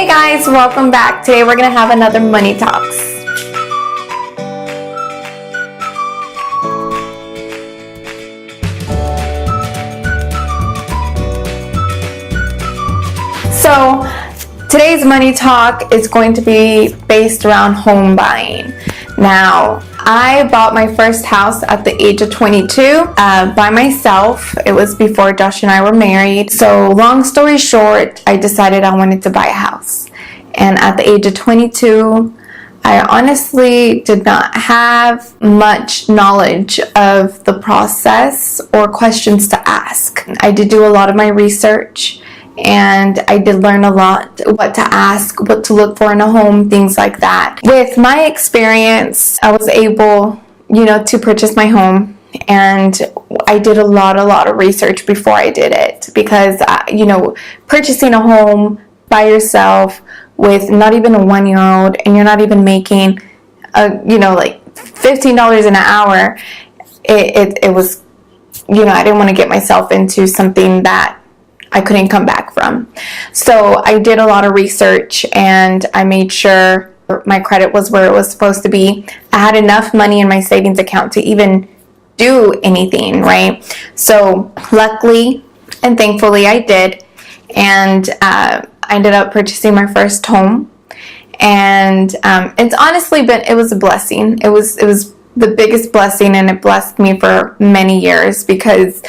Hey guys, welcome back. Today we're going to have another Money Talks. So today's Money Talk is going to be based around home buying. Now, I bought my first house at the age of 22 by myself. It was before Josh and I were married. So long story short, I decided I wanted to buy a house. And at the age of 22, I honestly did not have much knowledge of the process or questions to ask. I did do a lot of my research, and I did learn a lot what to ask, what to look for in a home, things like that. With my experience, I was able, to purchase my home, and I did a lot of research before I did it because, purchasing a home by yourself with not even a 1-year-old, and you're not even making, like $15 an hour, it was, I didn't want to get myself into something that I couldn't come back from. So I did a lot of research, and I made sure my credit was where it was supposed to be. I had enough money in my savings account to even do anything, right? So luckily and thankfully I did, and I ended up purchasing my first home. And it's honestly it was a blessing. It was the biggest blessing, and it blessed me for many years because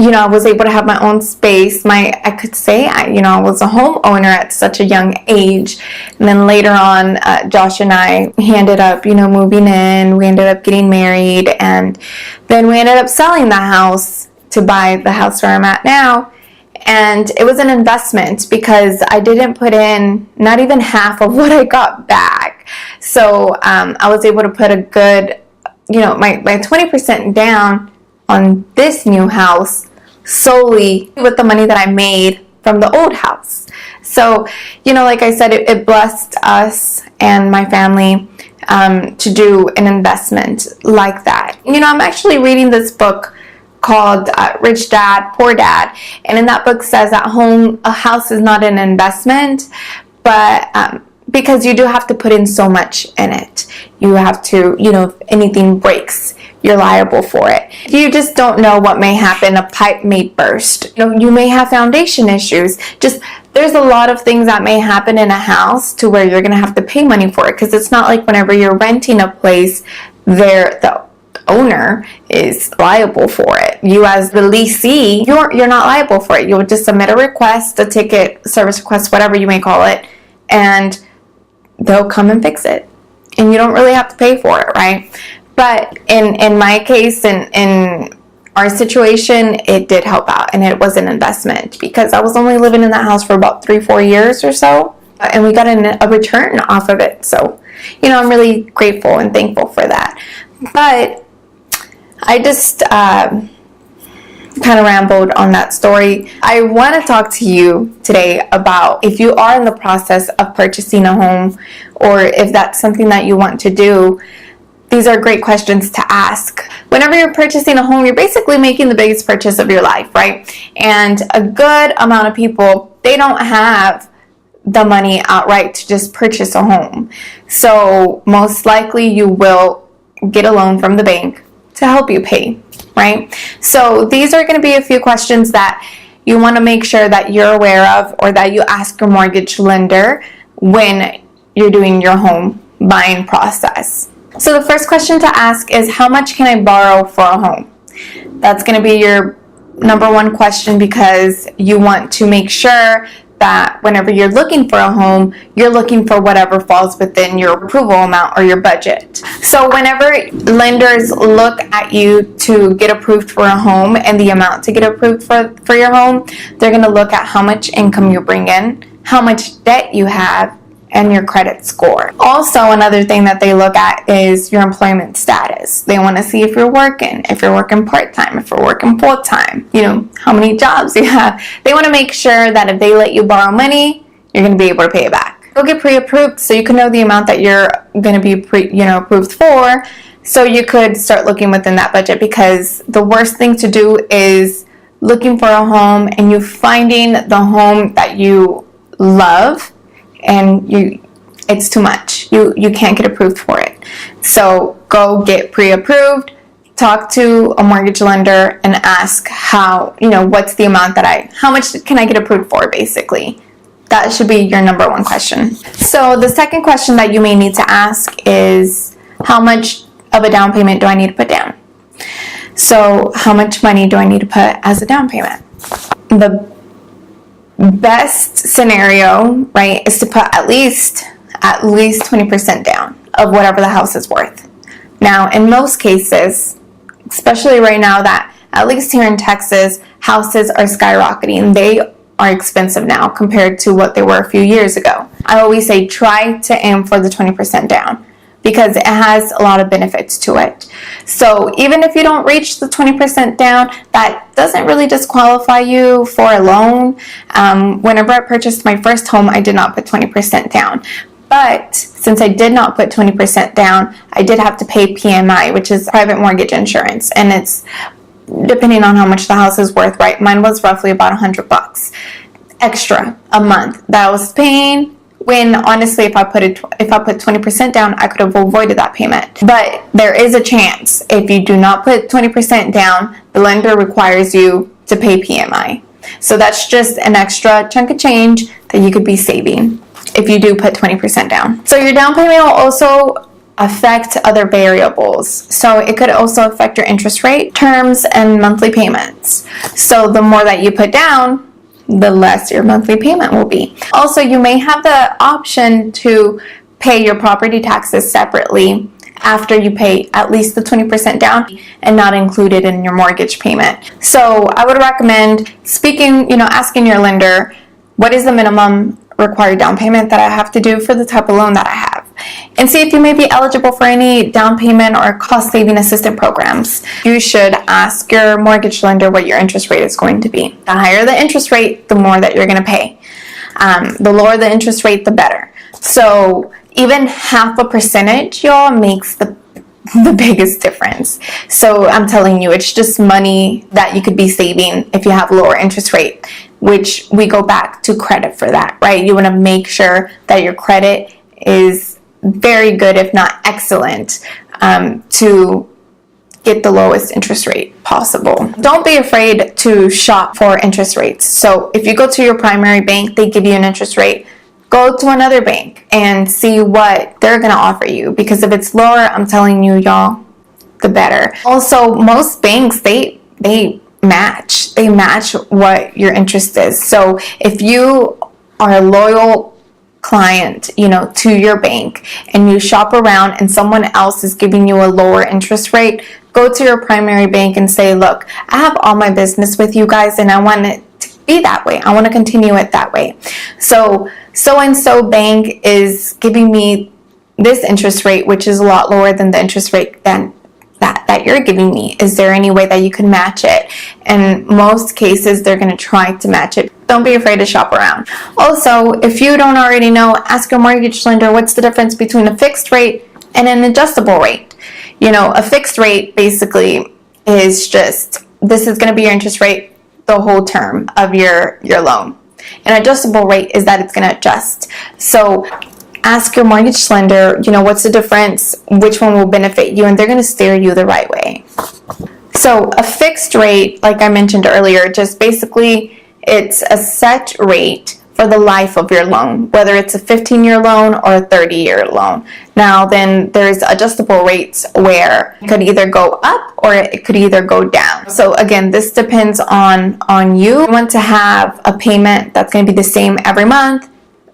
I was able to have my own space. I could say, I was a homeowner at such a young age. And then later on, Josh and I, he ended up, moving in. We ended up getting married. And then we ended up selling the house to buy the house where I'm at now. And it was an investment because I didn't put in not even half of what I got back. So I was able to put a good, my 20% down on this new house solely with the money that I made from the old house. So, like I said, it blessed us and my family to do an investment like that. I'm actually reading this book called Rich Dad, Poor Dad. And in that book says at home, a house is not an investment, but because you do have to put in so much in it. You have to, if anything breaks, you're liable for it. You just don't know what may happen. A pipe may burst. You may have foundation issues. There's a lot of things that may happen in a house to where you're going to have to pay money for it, because it's not like whenever you're renting a place, the owner is liable for it. You as the leasee, you're not liable for it. You would just submit a request, a ticket, service request, whatever you may call it, and they'll come and fix it. And you don't really have to pay for it, right? But in my case, in our situation, it did help out, and it was an investment because I was only living in that house for about 3-4 years or so, and we got a return off of it. So, I'm really grateful and thankful for that. But I just kind of rambled on that story. I want to talk to you today about if you are in the process of purchasing a home, or if that's something that you want to do. These are great questions to ask. Whenever you're purchasing a home, you're basically making the biggest purchase of your life, right? And a good amount of people, they don't have the money outright to just purchase a home. So most likely you will get a loan from the bank to help you pay, right? So these are going to be a few questions that you want to make sure that you're aware of, or that you ask your mortgage lender when you're doing your home buying process. So the first question to ask is, how much can I borrow for a home? That's going to be your number one question, because you want to make sure that whenever you're looking for a home, you're looking for whatever falls within your approval amount or your budget. So whenever lenders look at you to get approved for a home and the amount to get approved for your home, they're going to look at how much income you bring in, how much debt you have, and your credit score. Also, another thing that they look at is your employment status. They want to see if you're working part-time, if you're working full-time, how many jobs you have. They want to make sure that if they let you borrow money, you're going to be able to pay it back. Go get pre-approved so you can know the amount that you're going to be approved for, so you could start looking within that budget, because the worst thing to do is looking for a home and you finding the home that you love and it's too much. You can't get approved for it. So go get pre-approved, talk to a mortgage lender and ask what's the amount how much can I get approved for, basically. That should be your number one question. So the second question that you may need to ask is, how much of a down payment do I need to put down? So how much money do I need to put as a down payment? The best scenario, right, is to put at least 20% down of whatever the house is worth. Now, in most cases, especially right now that, at least here in Texas, houses are skyrocketing. They are expensive now compared to what they were a few years ago. I always say try to aim for the 20% down because it has a lot of benefits to it. So even if you don't reach the 20% down, that doesn't really disqualify you for a loan. Whenever I purchased my first home, I did not put 20% down. But since I did not put 20% down, I did have to pay PMI, which is private mortgage insurance. And it's depending on how much the house is worth, right? Mine was roughly about $100 extra a month that I was paying, when honestly if I put 20% down, I could have avoided that payment. But there is a chance if you do not put 20% down, the lender requires you to pay PMI. So that's just an extra chunk of change that you could be saving if you do put 20% down. So your down payment will also affect other variables. So it could also affect your interest rate, terms, and monthly payments. So the more that you put down, the less your monthly payment will be. Also, you may have the option to pay your property taxes separately after you pay at least the 20% down and not included in your mortgage payment. So I would recommend asking your lender, what is the minimum required down payment that I have to do for the type of loan that I have, and see if you may be eligible for any down payment or cost saving assistance programs. You should ask your mortgage lender what your interest rate is going to be. The higher the interest rate, the more that you're going to pay. The lower the interest rate, the better. So even half a percentage, y'all, makes the biggest difference. So I'm telling you, it's just money that you could be saving if you have lower interest rate, which we go back to credit for that, right? You want to make sure that your credit is very good, if not excellent, to get the lowest interest rate possible. Don't be afraid to shop for interest rates. So if you go to your primary bank, they give you an interest rate. Go to another bank and see what they're going to offer you, because if it's lower, I'm telling you, y'all, the better. Also, most banks, they match what your interest is. So if you are a loyal client, to your bank, and you shop around and someone else is giving you a lower interest rate, go to your primary bank and say, look, I have all my business with you guys and I want it to be that way. I want to continue it that way. So-and-so bank is giving me this interest rate, which is a lot lower than the interest rate that you're giving me. Is there any way that you can match it? And most cases, they're going to try to match it. Don't be afraid to shop around. Also, if you don't already know, ask your mortgage lender what's the difference between a fixed rate and an adjustable rate. A fixed rate basically is just, this is going to be your interest rate the whole term of your loan. An adjustable rate is that it's going to adjust. So ask your mortgage lender, what's the difference, which one will benefit you, and they're going to steer you the right way. So a fixed rate, like I mentioned earlier, just basically it's a set rate for the life of your loan, whether it's a 15-year loan or a 30-year loan. Now then there's adjustable rates where it could either go up or it could either go down. So again, this depends on you. You want to have a payment that's going to be the same every month.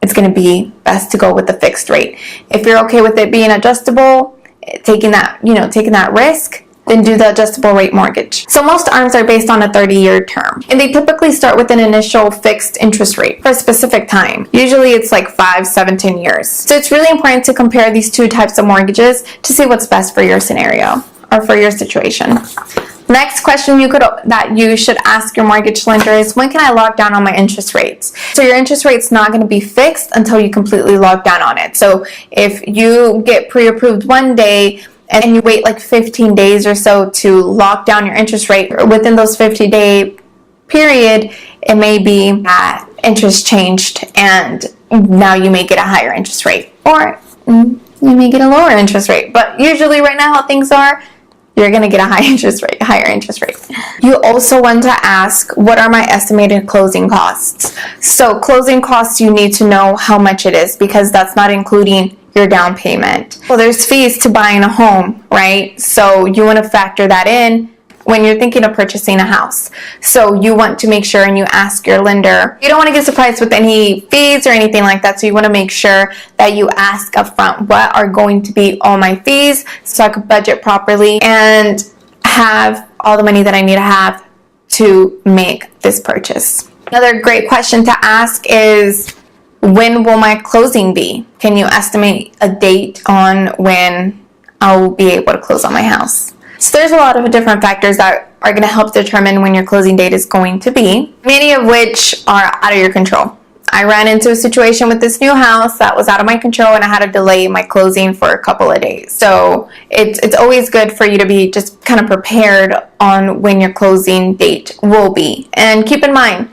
It's going to be best to go with the fixed rate. If you're okay with it being adjustable, taking that risk, then do the adjustable rate mortgage. So most ARMs are based on a 30-year term, and they typically start with an initial fixed interest rate for a specific time. Usually it's like 5, 7, 10 years. So it's really important to compare these two types of mortgages to see what's best for your scenario or for your situation. Next question that you should ask your mortgage lender is, when can I lock down on my interest rates? So your interest rate's not going to be fixed until you completely lock down on it. So if you get pre-approved one day and you wait like 15 days or so to lock down your interest rate, within those 50-day period, it may be that interest changed and now you may get a higher interest rate, or you may get a lower interest rate. But usually right now how things are, you're going to get a higher interest rate. You also want to ask, what are my estimated closing costs? So closing costs, you need to know how much it is, because that's not including your down payment. Well, there's fees to buying a home, right? So you want to factor that in when you're thinking of purchasing a house. So you want to make sure and you ask your lender. You don't want to get surprised with any fees or anything like that. So you want to make sure that you ask upfront, what are going to be all my fees, so I could budget properly and have all the money that I need to have to make this purchase. Another great question to ask is, when will my closing be? Can you estimate a date on when I'll be able to close on my house? So there's a lot of different factors that are going to help determine when your closing date is going to be, many of which are out of your control. I ran into a situation with this new house that was out of my control, and I had to delay my closing for a couple of days. So it's always good for you to be just kind of prepared on when your closing date will be. And keep in mind,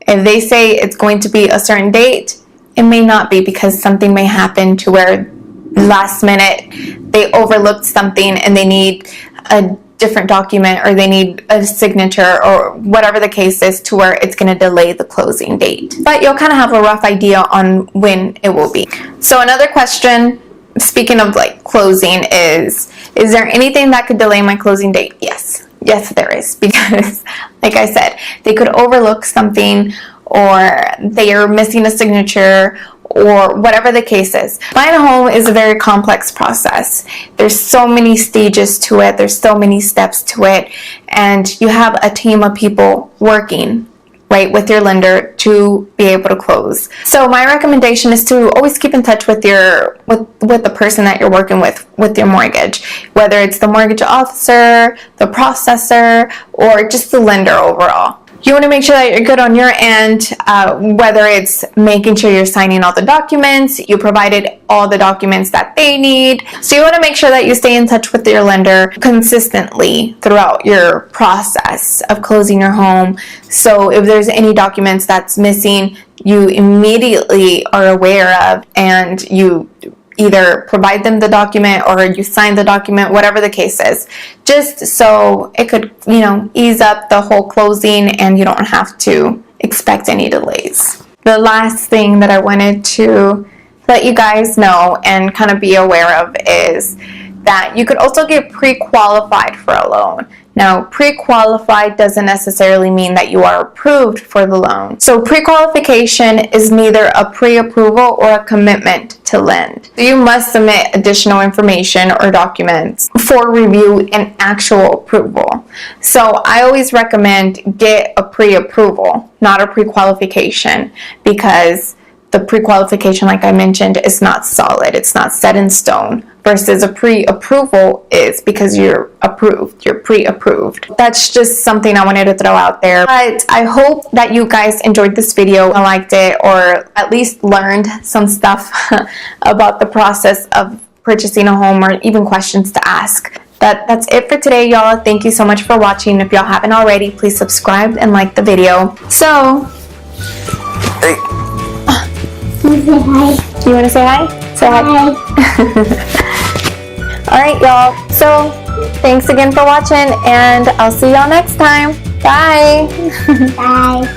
if they say it's going to be a certain date, it may not be, because something may happen to where last minute they overlooked something and they need a different document, or they need a signature, or whatever the case is, to where it's going to delay the closing date. But you'll kind of have a rough idea on when it will be. So another question, speaking of like closing, is there anything that could delay my closing date? Yes, there is, because like I said, they could overlook something, or they are missing a signature, or whatever the case is. Buying a home is a very complex process. There's so many stages to it. There's so many steps to it. And you have a team of people working, right, with your lender to be able to close. So my recommendation is to always keep in touch with with the person that you're working with your mortgage, whether it's the mortgage officer, the processor, or just the lender overall. You want to make sure that you're good on your end, whether it's making sure you're signing all the documents, you provided all the documents that they need. So you want to make sure that you stay in touch with your lender consistently throughout your process of closing your home. So if there's any documents that's missing, you immediately are aware of, and you either provide them the document or you sign the document, whatever the case is, just so it could, ease up the whole closing and you don't have to expect any delays. The last thing that I wanted to let you guys know and kind of be aware of is that you could also get pre-qualified for a loan. Now, pre-qualified doesn't necessarily mean that you are approved for the loan. So pre-qualification is neither a pre-approval or a commitment to lend. So you must submit additional information or documents for review and actual approval. So I always recommend get a pre-approval, not a pre-qualification, because the pre-qualification, like I mentioned, is not solid. It's not set in stone, versus a pre-approval is, because you're approved, you're pre-approved. That's just something I wanted to throw out there. But I hope that you guys enjoyed this video and liked it, or at least learned some stuff about the process of purchasing a home, or even questions to ask. That's it for today, y'all. Thank you so much for watching. If y'all haven't already, please subscribe and like the video. So, Hey. Say hi. You want to say hi? Say hi. Alright, y'all. So, thanks again for watching, and I'll see y'all next time. Bye. Bye.